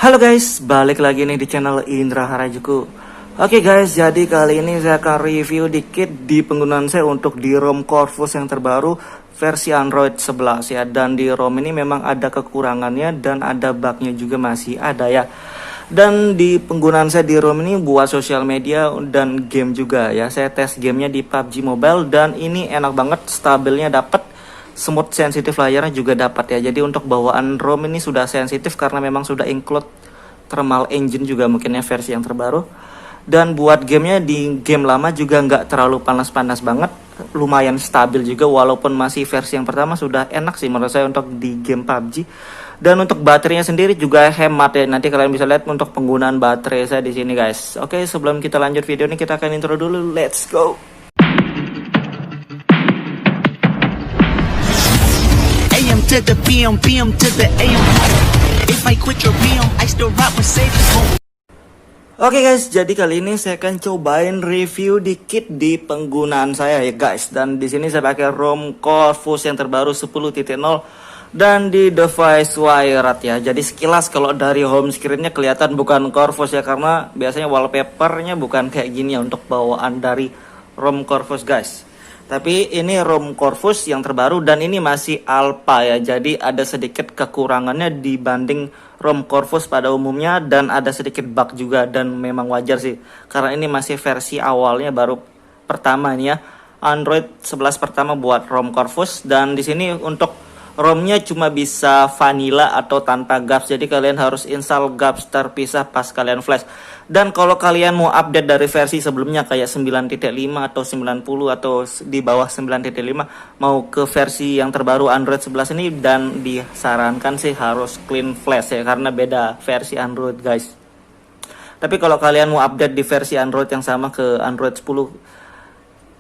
Halo guys, balik lagi nih di channel Indra Harajuku. Oke guys, jadi kali ini saya akan review dikit di penggunaan saya untuk di ROM Corvus yang terbaru versi Android 11 ya. Dan di ROM ini memang ada kekurangannya dan ada bugnya juga masih ada ya. Dan di penggunaan saya di ROM ini buat sosial media dan game juga ya. Saya tes gamenya di PUBG Mobile dan ini enak banget, stabilnya dapet, smooth sensitive layarnya juga dapat ya. Jadi untuk bawaan ROM ini sudah sensitif karena memang sudah include thermal engine juga mungkinnya versi yang terbaru. Dan buat gamenya di game lama juga nggak terlalu panas-panas banget, lumayan stabil juga walaupun masih versi yang pertama sudah enak sih menurut saya untuk di game PUBG. Dan untuk baterainya sendiri juga hemat ya. Nanti kalian bisa lihat untuk penggunaan baterai saya di sini guys. Oke, sebelum kita lanjut video ini kita akan intro dulu. Let's go. AM to the PM, PM to the AM. If I quit your PM, I still rock with safety. Oke guys, jadi kali ini saya akan cobain review dikit di penggunaan saya ya guys. Dan di sini saya pakai ROM Corvus yang terbaru 10.0 dan di device wired ya. Jadi sekilas kalau dari home screen-nya kelihatan bukan Corvus ya, karena biasanya wallpaper-nya bukan kayak gini ya untuk bawaan dari ROM Corvus guys. Tapi ini ROM Corvus yang terbaru dan ini masih alpha ya. Jadi ada sedikit kekurangannya dibanding ROM Corvus pada umumnya dan ada sedikit bug juga, dan memang wajar sih karena ini masih versi awalnya, baru pertama ini ya. Android 11 pertama buat ROM Corvus. Dan di sini untuk ROM-nya cuma bisa vanilla atau tanpa gaps. Jadi kalian harus install gaps terpisah pas kalian flash. Dan kalau kalian mau update dari versi sebelumnya kayak 9.5 atau 90 atau di bawah 9.5 mau ke versi yang terbaru Android 11 ini, dan disarankan sih harus clean flash ya karena beda versi Android guys. Tapi kalau kalian mau update di versi Android yang sama ke Android 10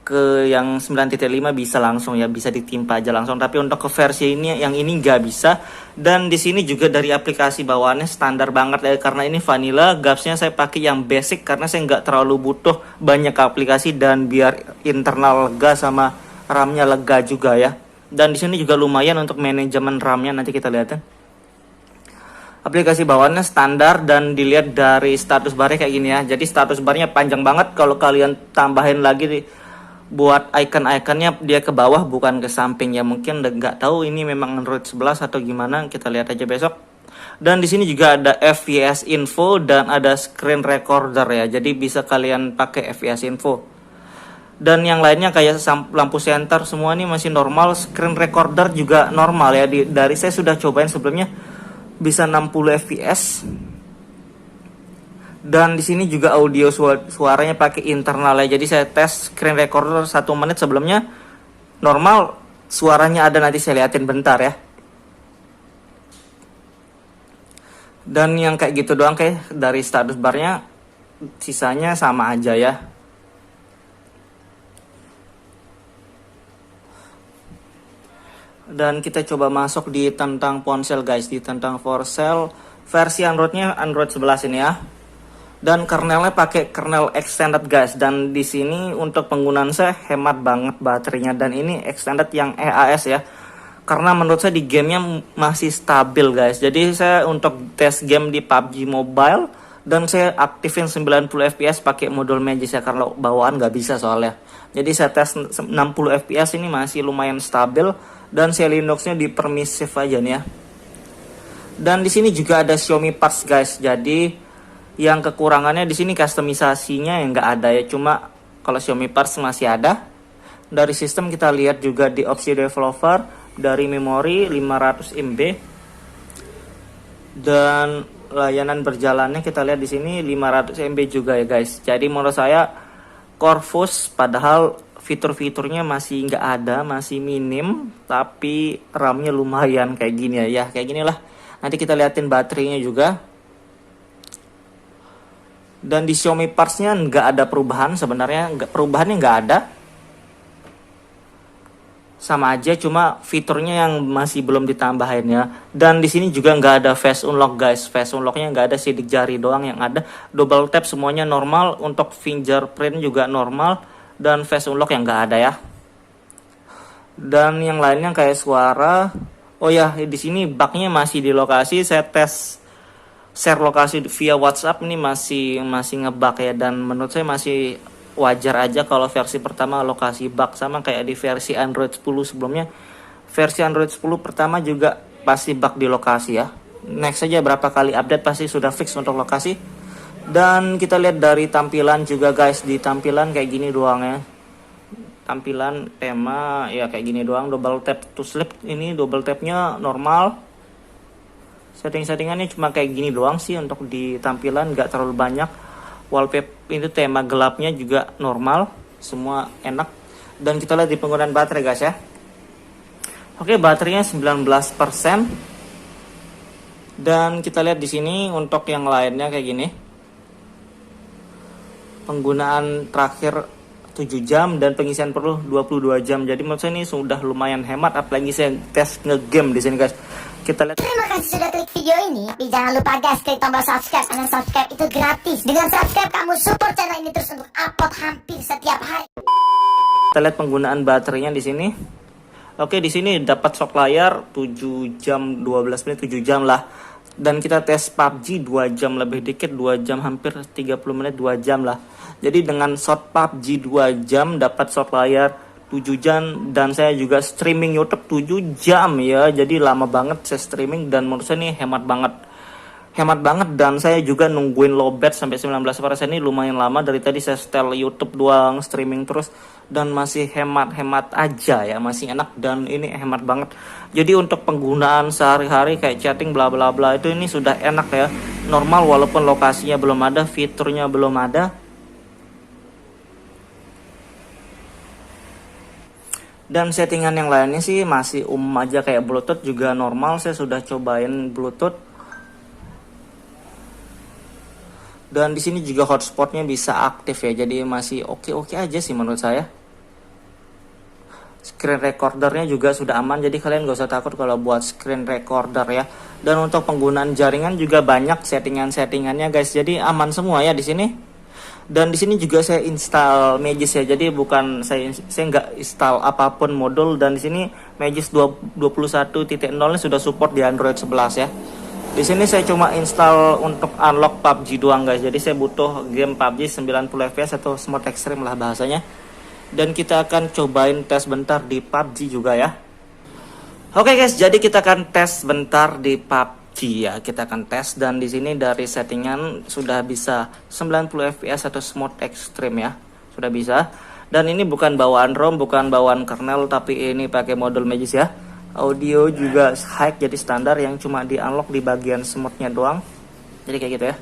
ke yang 9.5 bisa langsung ya, bisa ditimpa aja langsung. Tapi untuk ke versi ini yang ini nggak bisa. Dan di sini juga dari aplikasi bawaannya standar banget ya, karena ini vanilla. Gapsnya saya pakai yang basic karena saya nggak terlalu butuh banyak aplikasi dan biar internal lega sama RAM-nya lega juga ya. Dan di sini juga lumayan untuk manajemen RAM-nya, nanti kita lihat ya. Aplikasi bawaannya standar dan dilihat dari status barnya kayak gini ya. Jadi status barnya panjang banget. Kalau kalian tambahin lagi buat icon-iconnya dia ke bawah bukan ke samping ya, mungkin nggak tahu ini memang Android 11 atau gimana, kita lihat aja besok. Dan di sini juga ada FPS info dan ada screen recorder ya, jadi bisa kalian pakai FPS info. Dan yang lainnya kayak lampu senter semua ini masih normal, screen recorder juga normal ya. Dari saya sudah cobain sebelumnya bisa 60 fps. Dan di sini juga audio suaranya pakai internal ya. Jadi saya tes screen recorder 1 menit sebelumnya normal, suaranya ada, nanti saya liatin bentar ya. Dan yang kayak gitu doang kayak dari status barnya, sisanya sama aja ya. Dan kita coba masuk di tentang ponsel guys, di tentang ponsel versi Androidnya Android 11 ini ya. Dan kernelnya pakai kernel extended guys. Dan di sini untuk penggunaan saya hemat banget baterainya, dan ini extended yang EAS ya. Karena menurut saya di gamenya masih stabil guys. Jadi saya untuk tes game di PUBG Mobile dan saya aktifin 90 fps pakai modul Magis ya, karena bawaan nggak bisa soalnya. Jadi saya tes 60 fps ini masih lumayan stabil, dan saya Linuxnya di permissive aja nih ya. Dan di sini juga ada Xiaomi Parts guys. Jadi yang kekurangannya di sini customisasinya yang nggak ada ya, cuma kalau Xiaomi Parts masih ada. Dari sistem kita lihat juga di opsi developer, dari memori 500 MB, dan layanan berjalannya kita lihat di sini 500 MB juga ya guys. Jadi menurut saya Corvus padahal fitur-fiturnya masih nggak ada, masih minim, tapi RAM-nya lumayan kayak gini ya, kayak ginilah. Nanti kita liatin baterainya juga. Dan di Xiaomi Parts-nya nggak ada perubahan sebenarnya, perubahannya nggak ada, sama aja, cuma fiturnya yang masih belum ditambahin ya. Dan di sini juga nggak ada face unlock guys, face unlocknya nggak ada, sidik jari doang yang ada. Double tap semuanya normal, untuk fingerprint juga normal, dan face unlock yang nggak ada ya. Dan yang lainnya kayak suara, oh ya di sini bugnya masih di lokasi. Saya tes share lokasi via WhatsApp ini masih ngebug ya, dan menurut saya masih wajar aja kalau versi pertama lokasi bug, sama kayak di versi Android 10 sebelumnya. Versi Android 10 pertama juga pasti bug di lokasi ya. Next saja berapa kali update pasti sudah fix untuk lokasi. Dan kita lihat dari tampilan juga guys, di tampilan kayak gini doang ya. Tampilan tema ya kayak gini doang. Double tap to sleep, ini double tapnya normal. Settingannya cuma kayak gini doang sih untuk di tampilan, nggak terlalu banyak. Wallpaper itu tema gelapnya juga normal, semua enak. Dan kita lihat di penggunaan baterai guys ya. Oke, baterainya 19%. Dan kita lihat di sini untuk yang lainnya kayak gini. Penggunaan terakhir 7 jam dan pengisian perlu 22 jam. Jadi menurut saya ini sudah lumayan hemat, apalagi saya tes ngegame di sini guys. Kita lihat. Terima kasih sudah klik video ini. Tapi jangan lupa guys, klik tombol subscribe, karena subscribe itu gratis. Dengan subscribe kamu support channel ini terus untuk upload hampir setiap hari. Kita lihat penggunaan baterainya di sini. Oke, di sini dapat shock layar 7 jam 12 menit, 7 jam lah. Dan kita tes PUBG 2 jam lebih dikit, 2 jam hampir 30 menit, 2 jam lah. Jadi dengan shot PUBG 2 jam dapat shock layar 7 jam, dan saya juga streaming YouTube 7 jam ya. Jadi lama banget saya streaming, dan menurut saya ini hemat banget. Dan saya juga nungguin lowbat sampai 19%, ini lumayan lama. Dari tadi saya setel YouTube doang, streaming terus, dan masih hemat aja ya, masih enak, dan ini hemat banget. Jadi untuk penggunaan sehari-hari kayak chatting bla bla bla itu ini sudah enak ya, normal, walaupun lokasinya belum ada, fiturnya belum ada. Dan settingan yang lainnya sih masih aja, kayak Bluetooth juga normal, saya sudah cobain Bluetooth. Dan di sini juga hotspotnya bisa aktif ya, jadi masih oke aja sih menurut saya. Screen recordernya juga sudah aman, jadi kalian gak usah takut kalau buat screen recorder ya. Dan untuk penggunaan jaringan juga banyak settingannya guys, jadi aman semua ya di sini. Dan di sini juga saya install Magis ya, jadi bukan saya nggak install apapun modul. Dan di sini Magis 21.0 ini sudah support di Android 11 ya. Di sini saya cuma install untuk unlock PUBG doang guys. Jadi saya butuh game PUBG 90 fps atau Smart Extreme lah bahasanya. Dan kita akan cobain tes bentar di PUBG juga ya. Oke guys, jadi kita akan tes bentar di PUBG ya. Kita akan tes, dan di sini dari settingan sudah bisa 90 fps atau Smart Extreme ya. Sudah bisa. Dan ini bukan bawaan ROM, bukan bawaan kernel, tapi ini pakai modul Magis ya. Audio juga high, jadi standar, yang cuma di unlock di bagian smoothnya doang. Jadi kayak gitu ya.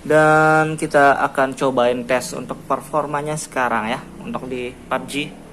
Dan kita akan cobain tes untuk performanya sekarang ya, untuk di PUBG.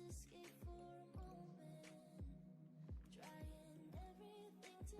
Escape for a moment, trying everything to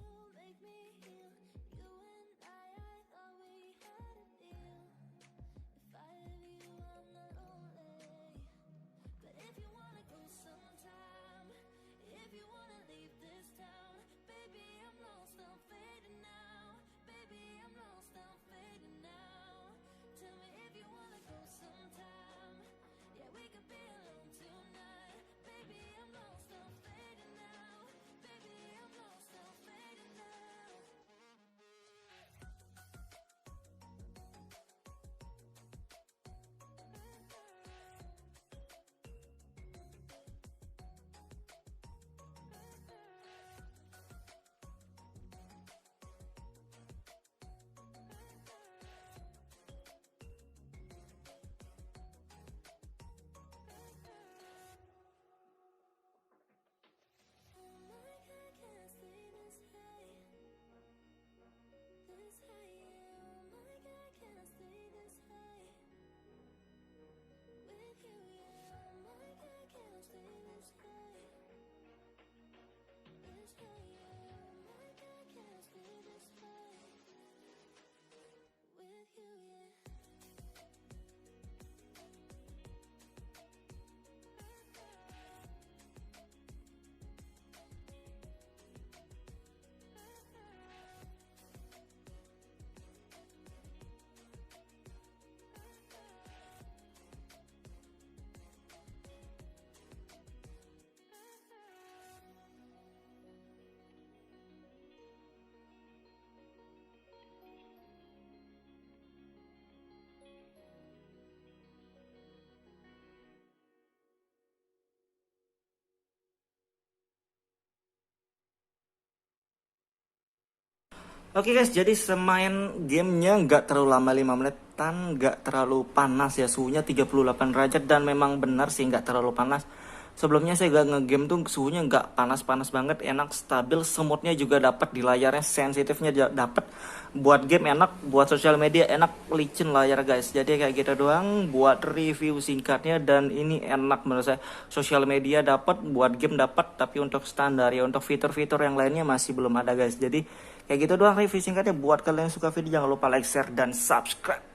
Oke guys, jadi semain gamenya nggak terlalu lama, 5 menitan, nggak terlalu panas ya, suhunya 38 derajat dan memang benar sih nggak terlalu panas. Sebelumnya saya gak ngegame tuh suhunya nggak panas-panas banget, enak, stabil, semutnya juga dapat di layarnya, sensitifnya dapat. Buat game enak, buat sosial media enak, licin layar guys. Jadi kayak gitu doang buat review singkatnya, dan ini enak menurut saya. Sosial media dapat, buat game dapat, tapi untuk standar ya, untuk fitur-fitur yang lainnya masih belum ada guys. Jadi kayak gitu doang review singkatnya. Buat kalian yang suka video jangan lupa like, share, dan subscribe.